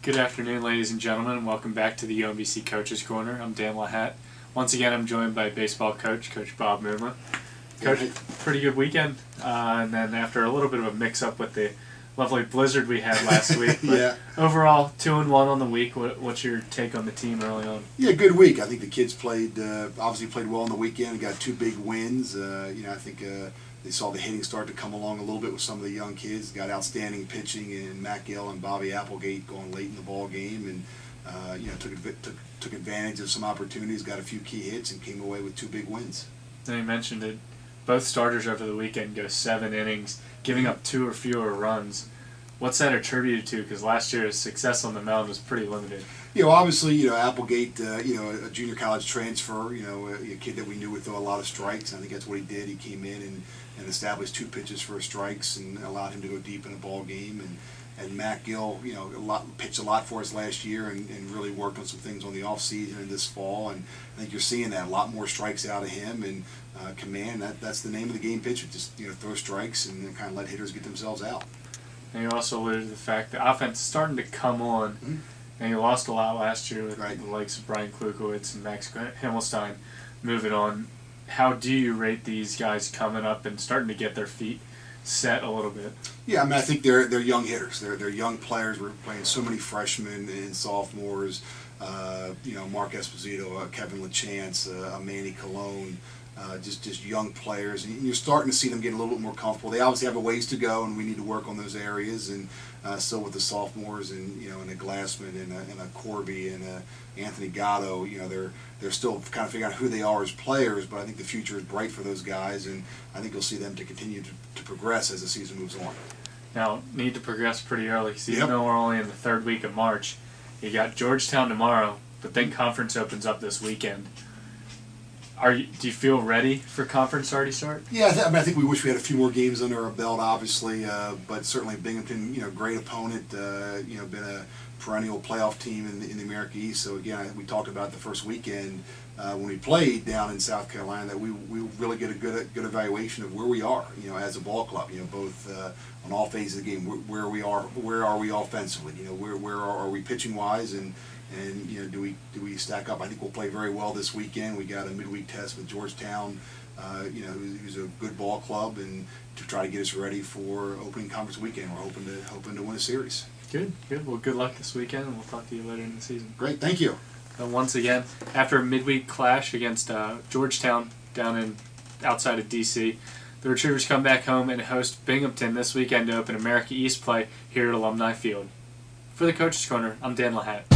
Good afternoon, ladies and gentlemen, and welcome back to the UMBC Coaches Corner. I'm Dan LaHatte. Once again, I'm joined by baseball coach Bob Mumma. Coach, pretty good weekend, and then after a little bit of a mix-up with the lovely blizzard we had last week. But Yeah. Overall, 2-1 on the week. What's your take on the team early on? Yeah, good week. I think the kids obviously played well on the weekend. Got two big wins. I think they saw the hitting start to come along a little bit with some of the young kids. Got outstanding pitching in Matt Gill and Bobby Applegate going late in the ball game, and took advantage of some opportunities. Got a few key hits and came away with two big wins. And you mentioned it. Both starters over the weekend go 7 innings, giving up 2 or fewer runs. What's that attributed to? Because last year his success on the mound was pretty limited. Obviously, Applegate, a junior college transfer, a kid that we knew would throw a lot of strikes. I think that's what he did. He came in and established 2 pitches for strikes and allowed him to go deep in a ball game. And Matt Gill, pitched a lot for us last year and really worked on some things on the off season and this fall. And I think you're seeing that, a lot more strikes out of him and command. That's the name of the game pitcher. Just throw strikes and then kind of let hitters get themselves out. And you also alluded to the fact that offense is starting to come on. Mm-hmm. And you lost a lot last year with Right. the likes of Brian Klukowitz and Max Himmelstein moving on. How do you rate these guys coming up and starting to get their feet set a little bit? Yeah, I think they're young hitters. They're young players. We're playing so many freshmen and sophomores. Mark Esposito, Kevin LaChance, Manny Colon. Just young players, and you're starting to see them get a little bit more comfortable. They obviously have a ways to go, and we need to work on those areas. And still with the sophomores, and and a Glassman and a Corby and a Anthony Gatto, they're still kind of figuring out who they are as players. But I think the future is bright for those guys, and I think you'll see them to continue to progress as the season moves on. Now, need to progress pretty early because even though we're only in the 3rd week of March, you got Georgetown tomorrow, but then conference opens up this weekend. Do you feel ready for conference already start? Yeah, I think we wish we had a few more games under our belt, obviously, but certainly Binghamton, great opponent, been a perennial playoff team in the America East. So again, we talked about the first weekend when we played down in South Carolina that we really get a good evaluation of where we are, as a ball club, both on all phases of the game, where are we offensively, where are we pitching wise, and do we stack up? I think we'll play very well this weekend. We got a midweek test with Georgetown, who's a good ball club, and to try to get us ready for opening conference weekend. We're hoping to win a series. Good. Well, good luck this weekend, and we'll talk to you later in the season. Great, thank you. Once again, after a midweek clash against Georgetown down outside of D.C., the Retrievers come back home and host Binghamton this weekend to open America East play here at Alumni Field. For the Coaches Corner, I'm Dan LaHatte.